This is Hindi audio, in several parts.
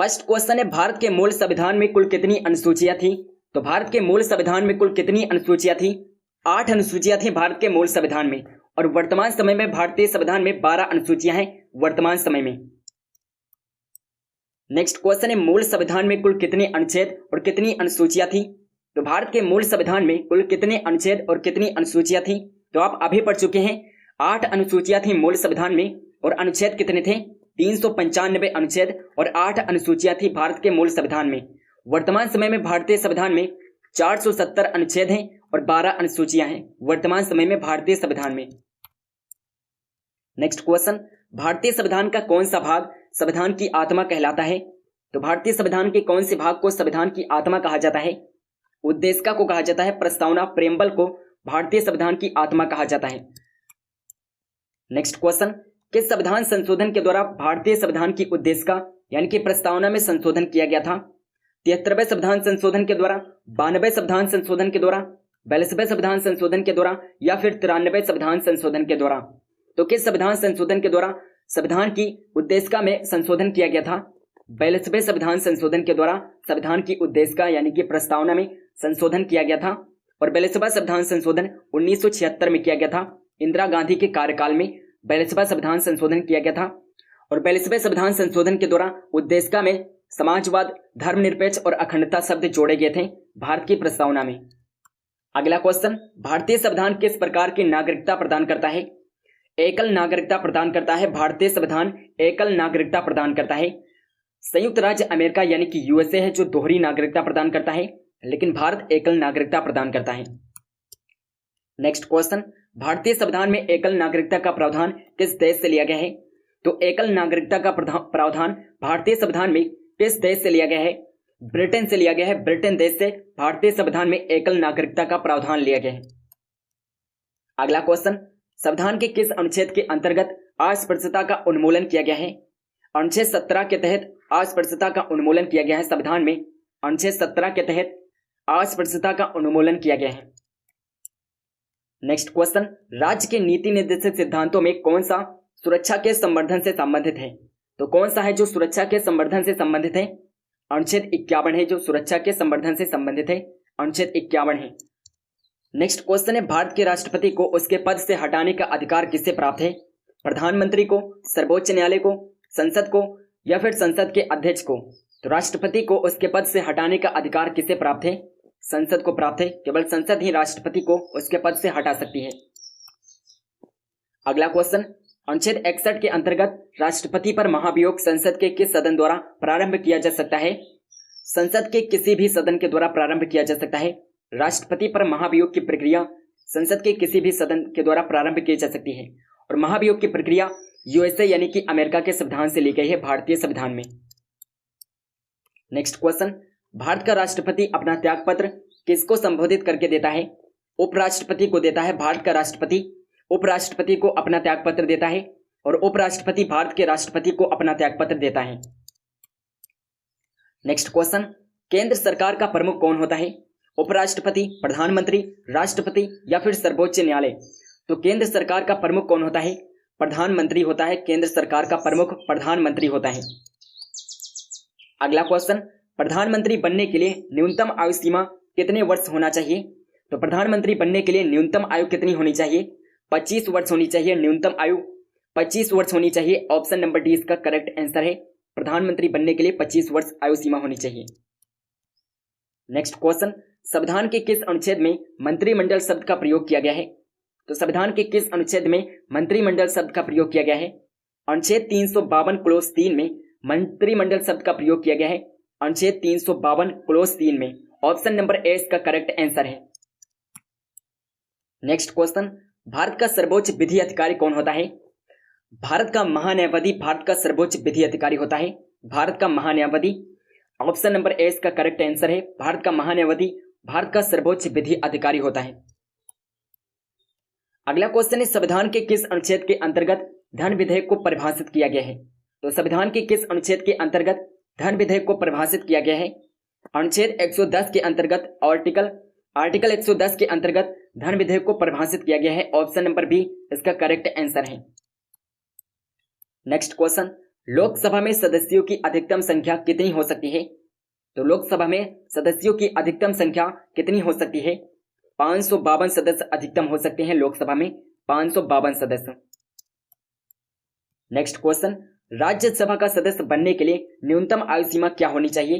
फर्स्ट क्वेश्चन है, भारत के मूल संविधान में कुल कितनी अनुसूचियां थी? तो भारत के मूल संविधान में कुल कितनी अनुसूचियां थी? 8 अनुसूचियां थी भारत के मूल संविधान में। और वर्तमान समय में भारतीय संविधान में 12 अनुसूचियां हैं वर्तमान समय में। नेक्स्ट क्वेश्चन है, मूल संविधान में कुल कितने अनुच्छेद और कितनी अनुसूचियां थी? तो भारत के मूल संविधान में कुल कितने अनुच्छेद और कितनी अनुसूचियां थी? तो आप अभी पढ़ चुके हैं, 8 अनुसूचियां थी मूल संविधान में और अनुच्छेद कितने थे? 395 अनुच्छेद और 8 अनुसूचियां थी भारत के मूल संविधान में। वर्तमान समय में भारतीय संविधान में 470 अनुच्छेद हैं और 12 अनुसूचियां हैं वर्तमान समय में भारतीय संविधान में। नेक्स्ट क्वेश्चन, भारतीय संविधान का कौन सा भाग संविधान की आत्मा कहलाता है? तो भारतीय संविधान के कौन से भाग को संविधान की आत्मा कहा जाता है? उद्देशिका को कहा जाता है, प्रस्तावना प्रेम्बल को भारतीय संविधान की आत्मा कहा जाता है। नेक्स्ट क्वेश्चन, किस संविधान संशोधन के द्वारा भारतीय संविधान की उद्देशिका यानी कि प्रस्तावना में संशोधन किया गया था? 73वें संविधान संशोधन के द्वारा, 92वें संविधान संशोधन के द्वारा, 42वें संविधान संशोधन के द्वारा या फिर 93वें संविधान संशोधन के द्वारा? तो किस संविधान संशोधन के द्वारा संविधान की उद्देशिका में संशोधन किया गया था? 42वें संविधान संशोधन के द्वारा संविधान की उद्देशिका यानी कि प्रस्तावना में संशोधन किया गया था। और 42वां संविधान संशोधन 1976 में किया गया था, इंदिरा गांधी के कार्यकाल में 42वां संविधान संशोधन किया गया था। और 42वें संविधान संशोधन के द्वारा उद्देशिका में समाजवाद, धर्मनिरपेक्ष और अखंडता शब्द जोड़े गए थे भारत की प्रस्तावना में। अगला क्वेश्चन, भारतीय संविधान किस प्रकार की नागरिकता प्रदान करता है? एकल नागरिकता प्रदान करता है। भारतीय संविधान एकल नागरिकता प्रदान करता है। संयुक्त राज्य अमेरिका यानी कि यूएसए है जो दोहरी नागरिकता प्रदान करता है, लेकिन भारत एकल नागरिकता प्रदान करता है। नेक्स्ट क्वेश्चन, भारतीय संविधान में एकल नागरिकता का प्रावधान किस देश से लिया गया है? तो एकल नागरिकता का प्रावधान भारतीय संविधान में किस देश से लिया गया है? ब्रिटेन से लिया गया है। ब्रिटेन देश से भारतीय संविधान में एकल नागरिकता का प्रावधान लिया गया है। अगला क्वेश्चन, संविधान के किस अनुच्छेद के अंतर्गत अस्पृश्यता का उन्मूलन किया गया है? अनुच्छेद 17 के तहत अस्पृश्यता का उन्मूलन किया गया है। संविधान में अनुच्छेद 17 के तहत अस्पृश्यता का उन्मूलन किया गया है। नेक्स्ट क्वेश्चन, राज्य के नीति निर्देशित सिद्धांतों में कौन सा सुरक्षा के संवर्धन से संबंधित है? तो कौन सा है जो सुरक्षा के संवर्धन से संबंधित है? अनुच्छेद 51 है जो सुरक्षा के संवर्धन से संबंधित है, अनुच्छेद 51 है। नेक्स्ट क्वेश्चन है, भारत के राष्ट्रपति को उसके पद से हटाने का अधिकार किससे प्राप्त है? प्रधानमंत्री को, सर्वोच्च न्यायालय को, संसद को या फिर संसद के अध्यक्ष को? तो राष्ट्रपति को उसके पद से हटाने का अधिकार किससे प्राप्त है? संसद को प्राप्त है। केवल संसद ही राष्ट्रपति को उसके पद से हटा सकती है। अगला क्वेश्चन, अनुच्छेद 61 के अंतर्गत राष्ट्रपति पर महाभियोग संसद के किस सदन द्वारा प्रारंभ किया जा सकता है? संसद के किसी भी सदन के द्वारा प्रारंभ किया जा सकता है। राष्ट्रपति पर महाभियोग की प्रक्रिया संसद के किसी भी सदन के द्वारा प्रारंभ की जा सकती है। और महाभियोग की प्रक्रिया यूएसए यानी कि अमेरिका के संविधान से ली गई है भारतीय संविधान में। नेक्स्ट क्वेश्चन, भारत का राष्ट्रपति अपना त्यागपत्र किसको संबोधित करके देता है? उपराष्ट्रपति को देता है। भारत का राष्ट्रपति उपराष्ट्रपति को अपना त्यागपत्र देता है और उपराष्ट्रपति भारत के राष्ट्रपति को अपना त्यागपत्र देता है। नेक्स्ट क्वेश्चन, केंद्र सरकार का प्रमुख कौन होता है? उपराष्ट्रपति, प्रधानमंत्री, राष्ट्रपति या फिर सर्वोच्च न्यायालय? तो केंद्र सरकार का प्रमुख कौन होता है? प्रधानमंत्री होता है। केंद्र सरकार का प्रमुख प्रधानमंत्री होता है। अगला क्वेश्चन, प्रधानमंत्री बनने के लिए न्यूनतम आयु सीमा कितने वर्ष होना चाहिए? तो प्रधानमंत्री बनने के लिए न्यूनतम आयु कितनी होनी चाहिए? 25 वर्ष होनी चाहिए। न्यूनतम आयु 25 वर्ष होनी चाहिए। ऑप्शन नंबर डी इसका करेक्ट आंसर है। प्रधानमंत्री बनने के लिए 25 वर्ष आयु सीमा होनी चाहिए। नेक्स्ट क्वेश्चन, संविधान के किस अनुच्छेद में मंत्रिमंडल शब्द का प्रयोग किया गया है? तो संविधान के किस अनुच्छेद में मंत्रिमंडल शब्द का प्रयोग किया गया है? अनुच्छेद 352 क्लोज 3 में मंत्रिमंडल शब्द का प्रयोग किया गया है। अनुच्छेद 352 क्लोज 3 में। ऑप्शन नंबर ए इसका करेक्ट आंसर है। नेक्स्ट क्वेश्चन, भारत का सर्वोच्च विधि अधिकारी कौन होता है? भारत का महान्यायवादी भारत का सर्वोच्च विधि अधिकारी होता है। भारत का महान्यायवादी, ऑप्शन नंबर ए इसका करेक्ट आंसर है। भारत का महान्यायवादी भारत का सर्वोच्च विधि अधिकारी होता है। अगला क्वेश्चन है, संविधान के किस अनुच्छेद के अंतर्गत धन विधेयक को परिभाषित किया गया है? तो संविधान के किस अनुच्छेद के अंतर्गत धन विधेयक को परिभाषित किया गया है? अनुच्छेद 110 के अंतर्गत आर्टिकल 110 के अंतर्गत धन विधेयक को परिभाषित किया गया है। ऑप्शन नंबर बी इसका करेक्ट आंसर है। नेक्स्ट क्वेश्चन, लोकसभा में सदस्यों की अधिकतम संख्या कितनी हो सकती है? तो लोकसभा में सदस्यों की अधिकतम संख्या कितनी हो सकती है? 552 सदस्य अधिकतम हो सकते हैं लोकसभा में, 552 सदस्य। नेक्स्ट क्वेश्चन, राज्यसभा का सदस्य बनने के लिए न्यूनतम आयु सीमा क्या होनी चाहिए?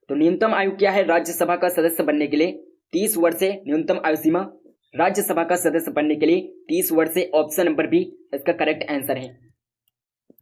तो न्यूनतम आयु क्या है राज्यसभा का सदस्य बनने के लिए? 30 वर्ष है न्यूनतम आयु सीमा राज्यसभा का सदस्य बनने के लिए, 30 वर्ष से ऑप्शन नंबर बी इसका करेक्ट आंसर है।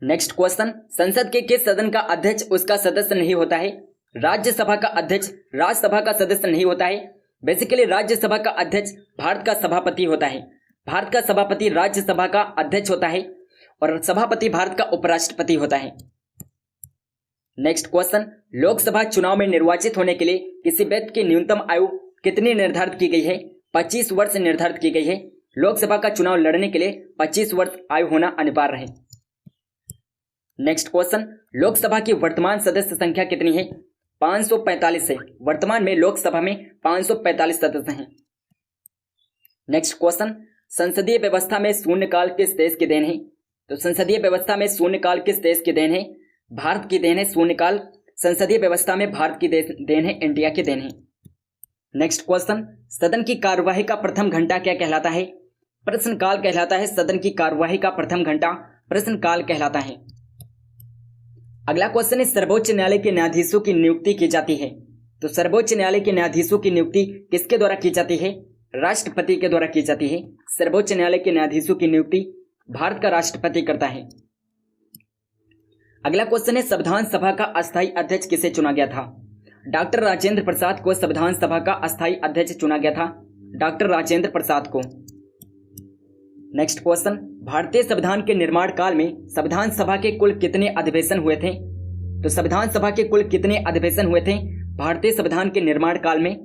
नेक्स्ट क्वेश्चन, संसद के किस सदन का अध्यक्ष उसका सदस्य नहीं होता है? राज्यसभा का अध्यक्ष राज्यसभा का सदस्य नहीं होता है। बेसिकली राज्यसभा का अध्यक्ष भारत का सभापति होता है। भारत का सभापति राज्यसभा का अध्यक्ष होता है और सभापति भारत का उपराष्ट्रपति होता है। नेक्स्ट क्वेश्चन, लोकसभा चुनाव में निर्वाचित होने के लिए किसी व्यक्ति की न्यूनतम आयु कितनी निर्धारित की गई है? 25 वर्ष निर्धारित की गई है। लोकसभा का चुनाव लड़ने के लिए 25 वर्ष आयु होना अनिवार्य है। नेक्स्ट क्वेश्चन, लोकसभा की वर्तमान सदस्य संख्या कितनी है? 545 है। वर्तमान में लोकसभा में 545 सदस्य हैं। नेक्स्ट क्वेश्चन, संसदीय व्यवस्था में शून्यकाल किस देश की देन है? तो संसदीय व्यवस्था में शून्यकाल किस देश की देन है? भारत की देन है शून्यकाल। संसदीय व्यवस्था में भारत की देन है, इंडिया की देन है। नेक्स्ट क्वेश्चन, सदन की कार्यवाही का प्रथम घंटा क्या कहलाता है? प्रश्नकाल कहलाता है। सदन की कार्यवाही का प्रथम घंटा प्रश्नकाल कहलाता है। अगला क्वेश्चन है, सर्वोच्च न्यायालय के न्यायाधीशों की नियुक्ति की जाती है। तो सर्वोच्च न्यायालय के न्यायाधीशों की नियुक्ति किसके द्वारा की जाती है? राष्ट्रपति के द्वारा की जाती है। सर्वोच्च न्यायालय के न्यायाधीशों की नियुक्ति भारत का राष्ट्रपति करता है। अगला क्वेश्चन है, संविधान सभा का अस्थायी अध्यक्ष किसे चुना गया था? डॉक्टर राजेंद्र प्रसाद को संविधान सभा का अस्थायी अध्यक्ष चुना गया था, डॉक्टर राजेंद्र प्रसाद को। नेक्स्ट क्वेश्चन, भारतीय संविधान के निर्माण काल में संविधान सभा के कुल कितने अधिवेशन हुए थे? तो संविधान सभा के कुल कितने अधिवेशन हुए थे? भारतीय संविधान के निर्माण काल में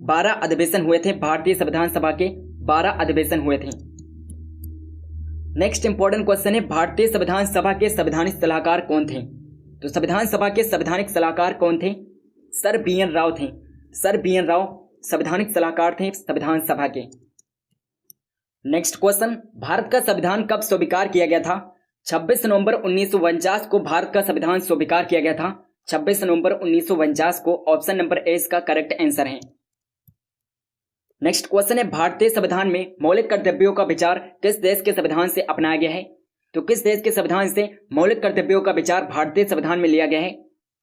12 अधिवेशन हुए थे। भारतीय संविधान सभा के 12 अधिवेशन हुए थे। नेक्स्ट इंपॉर्टेंट क्वेश्चन है, भारतीय संविधान सभा के संवैधानिक सलाहकार कौन थे? तो संविधान सभा के संवैधानिक सलाहकार कौन थे? सर बी एन राव थे। सर बी एन राव संवैधानिक सलाहकार थे संविधान सभा के। नेक्स्ट क्वेश्चन, भारत का संविधान कब स्वीकार किया गया था? 26 नवंबर 1949 को भारत का संविधान स्वीकार किया गया था। 26 नवंबर 1949 को। ऑप्शन नंबर ए इसका करेक्ट आंसर है। नेक्स्ट क्वेश्चन है, भारतीय संविधान में मौलिक कर्तव्यों का विचार किस देश के संविधान से अपनाया गया है? तो किस देश के संविधान से मौलिक कर्तव्यों का विचार भारतीय संविधान में लिया गया है?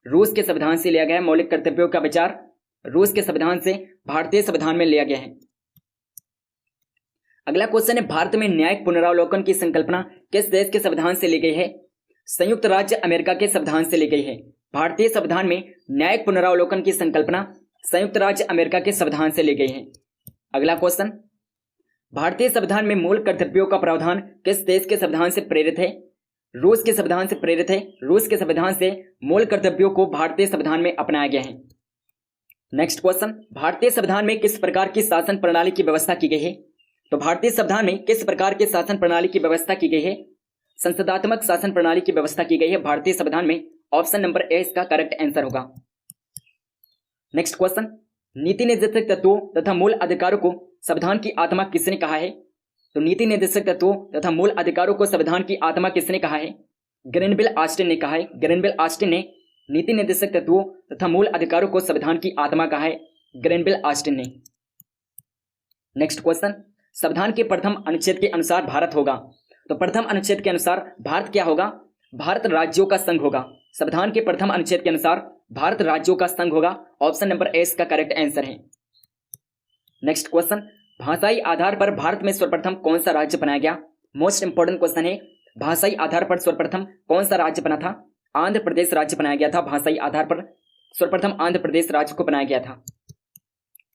रूस के संविधान से लिया गया है। मौलिक कर्तव्यों का विचार रूस के संविधान से भारतीय संविधान में लिया गया है। अगला क्वेश्चन है, भारत में न्यायिक पुनरावलोकन की संकल्पना किस देश के संविधान से ली गई है? संयुक्त राज्य अमेरिका के संविधान से ली गई है। भारतीय संविधान में न्यायिक पुनरावलोकन की संकल्पना संयुक्त राज्य अमेरिका के संविधान से ली गई है। अगला क्वेश्चन, भारतीय संविधान में मूल कर्तव्यों का प्रावधान किस देश के संविधान से प्रेरित है? रूस के संविधान से प्रेरित है। रूस के संविधान से मूल कर्तव्यों को भारतीय संविधान में अपनाया गया है। नेक्स्ट क्वेश्चन, भारतीय संविधान में किस प्रकार की शासन प्रणाली की व्यवस्था की गई है? तो भारतीय संविधान में किस प्रकार के शासन प्रणाली की व्यवस्था की गई है? संसदात्मक शासन प्रणाली की व्यवस्था की गई है भारतीय संविधान में। ऑप्शन नंबर ए इसका करेक्ट आंसर होगा। नेक्स्ट क्वेश्चन, नीति निर्देशक तत्वों तथा मूल अधिकारों को संविधान की आत्मा किसने कहा है? तो नीति निर्देशक तत्वों तथा मूल अधिकारों को संविधान की आत्मा किसने कहा है? ग्रेनविल ऑस्टिन ने कहा है। ग्रेनविल ऑस्टिन ने नीति निर्देशक तत्वों तथा मूल अधिकारों को संविधान की आत्मा कहा है, ग्रेनविल ऑस्टिन ने। नेक्स्ट क्वेश्चन, संविधान के प्रथम अनुच्छेद के अनुसार भारत होगा। तो प्रथम अनुच्छेद के अनुसार भारत क्या होगा? भारत राज्यों का संघ होगा। संविधान के प्रथम अनुच्छेद के अनुसार भारत राज्यों का संघ होगा। ऑप्शन नंबर ए इसका करेक्ट आंसर है। नेक्स्ट क्वेश्चन, भाषाई आधार पर भारत में सर्वप्रथम कौन सा राज्य बनाया गया? मोस्ट इंपोर्टेंट क्वेश्चन है, भाषाई आधार पर सर्वप्रथम कौन सा राज्य बना था? आंध्र प्रदेश राज्य बनाया गया था। भाषाई आधार पर सर्वप्रथम आंध्र प्रदेश राज्य को बनाया गया था।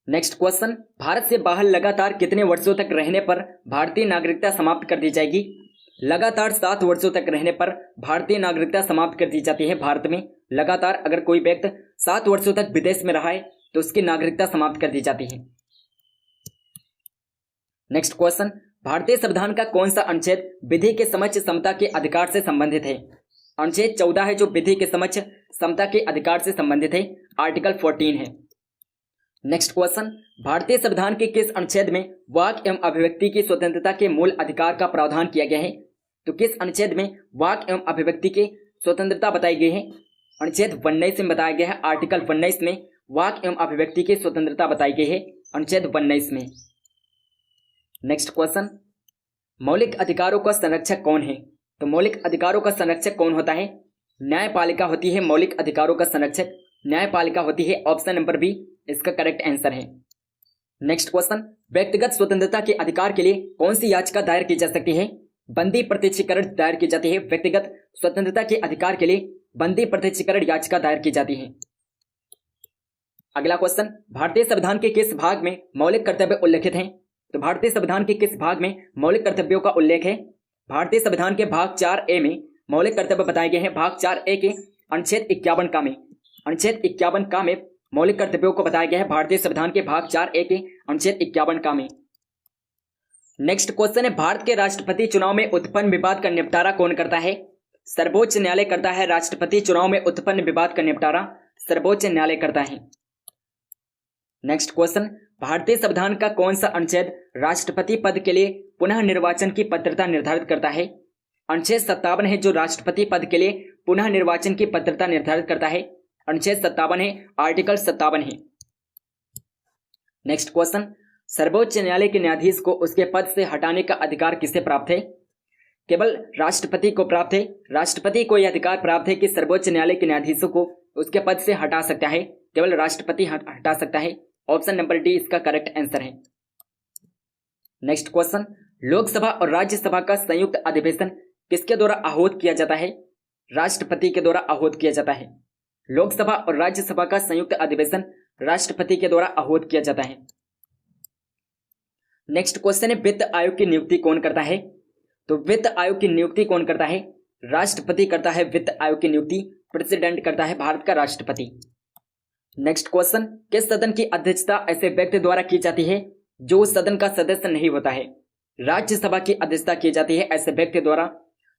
नेक्स्ट क्वेश्चन, भारत से बाहर लगातार कितने वर्षों तक रहने पर भारतीय नागरिकता समाप्त कर दी जाएगी? लगातार 7 वर्षों तक रहने पर भारतीय नागरिकता समाप्त कर दी जाती है। भारत में लगातार अगर कोई व्यक्ति 7 वर्षों तक विदेश में रहा है तो उसकी नागरिकता समाप्त कर दी जाती है। नेक्स्ट क्वेश्चन, भारतीय संविधान का कौन सा अनुच्छेद विधि के समक्ष समता के अधिकार से संबंधित है? अनुच्छेद 14 है जो विधि के समक्ष समता के अधिकार से संबंधित है। आर्टिकल 14 है। नेक्स्ट क्वेश्चन, भारतीय संविधान के किस अनुच्छेद में वाक एवं अभिव्यक्ति की स्वतंत्रता के मूल अधिकार का प्रावधान किया गया है? तो किस अनुच्छेद में वाक एवं अभिव्यक्ति के स्वतंत्रता बताई गई है। अनुच्छेद 19 में बताया गया है, आर्टिकल 19 में वाक एवं अभिव्यक्ति की स्वतंत्रता बताई गई है अनुच्छेद 19 में। नेक्स्ट क्वेश्चन, मौलिक अधिकारों का संरक्षक कौन है? तो मौलिक अधिकारों का संरक्षक कौन होता है? न्यायपालिका होती है मौलिक अधिकारों का संरक्षक, न्यायपालिका होती है। ऑप्शन नंबर बी इसका करेक्ट आंसर है। नेक्स्ट क्वेश्चन, व्यक्तिगत स्वतंत्रता के अधिकार के लिए कौन सी याचिका दायर की जा सकती है? बंदी प्रत्यक्षीकरण दायर की जाती है। व्यक्तिगत स्वतंत्रता के अधिकार के लिए बंदी प्रत्यक्षीकरण याचिका दायर की जाती है। अगला क्वेश्चन, भारतीय संविधान के किस भाग में मौलिक कर्तव्य उल्लेखित हैं? तो भारतीय संविधान के किस भाग में मौलिक कर्तव्यों का उल्लेख है? भारतीय संविधान के भाग 4A में मौलिक कर्तव्य बताए गए हैं। भाग 4A के अनुच्छेद 51 का में, अनुच्छेद 51 का में मौलिक कर्तव्यों को बताया गया है भारतीय संविधान के भाग 4A के अनुच्छेद 51 का में। नेक्स्ट क्वेश्चन है, भारत के राष्ट्रपति चुनाव में उत्पन्न विवाद का निपटारा कौन करता है? सर्वोच्च न्यायालय करता है। राष्ट्रपति चुनाव में उत्पन्न विवाद का निपटारा सर्वोच्च न्यायालय करता है। नेक्स्ट क्वेश्चन, भारतीय संविधान का कौन सा अनुच्छेद राष्ट्रपति पद के लिए पुनः निर्वाचन की पात्रता निर्धारित करता है? अनुच्छेद 57 है जो राष्ट्रपति पद के लिए पुनः निर्वाचन की पात्रता निर्धारित करता है। अनुच्छेद 57 है, आर्टिकल 57 है। नेक्स्ट क्वेश्चन, सर्वोच्च न्यायालय के न्यायाधीश को उसके पद से हटाने का अधिकार किसे प्राप्त है? केवल राष्ट्रपति को प्राप्त है। राष्ट्रपति को यह अधिकार प्राप्त है कि सर्वोच्च न्यायालय के न्यायाधीशों को उसके पद से हटा सकता है। केवल राष्ट्रपति हटा सकता है। ऑप्शन नंबर डी इसका करेक्ट आंसर है। नेक्स्ट क्वेश्चन, लोकसभा और राज्यसभा का संयुक्त अधिवेशन किसके द्वारा आहूत किया जाता है? राष्ट्रपति के द्वारा आहूत किया जाता है। लोकसभा और राज्यसभा का संयुक्त अधिवेशन राष्ट्रपति के द्वारा आहूत किया जाता है। नेक्स्ट क्वेश्चन है, वित्त आयोग की नियुक्ति कौन करता है? तो वित्त आयोग की नियुक्ति कौन करता है? राष्ट्रपति करता है। वित्त आयोग की नियुक्ति प्रेसिडेंट करता है, भारत का राष्ट्रपति। नेक्स्ट क्वेश्चन, किस सदन की अध्यक्षता ऐसे व्यक्ति द्वारा की जाती है जो सदन का सदस्य नहीं होता है? राज्यसभा की अध्यक्षता की जाती है ऐसे व्यक्ति द्वारा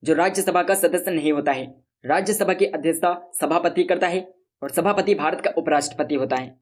जो राज्यसभा का सदस्य नहीं होता है। राज्यसभा की अध्यक्षता सभापति करता है और सभापति भारत का उपराष्ट्रपति होता है।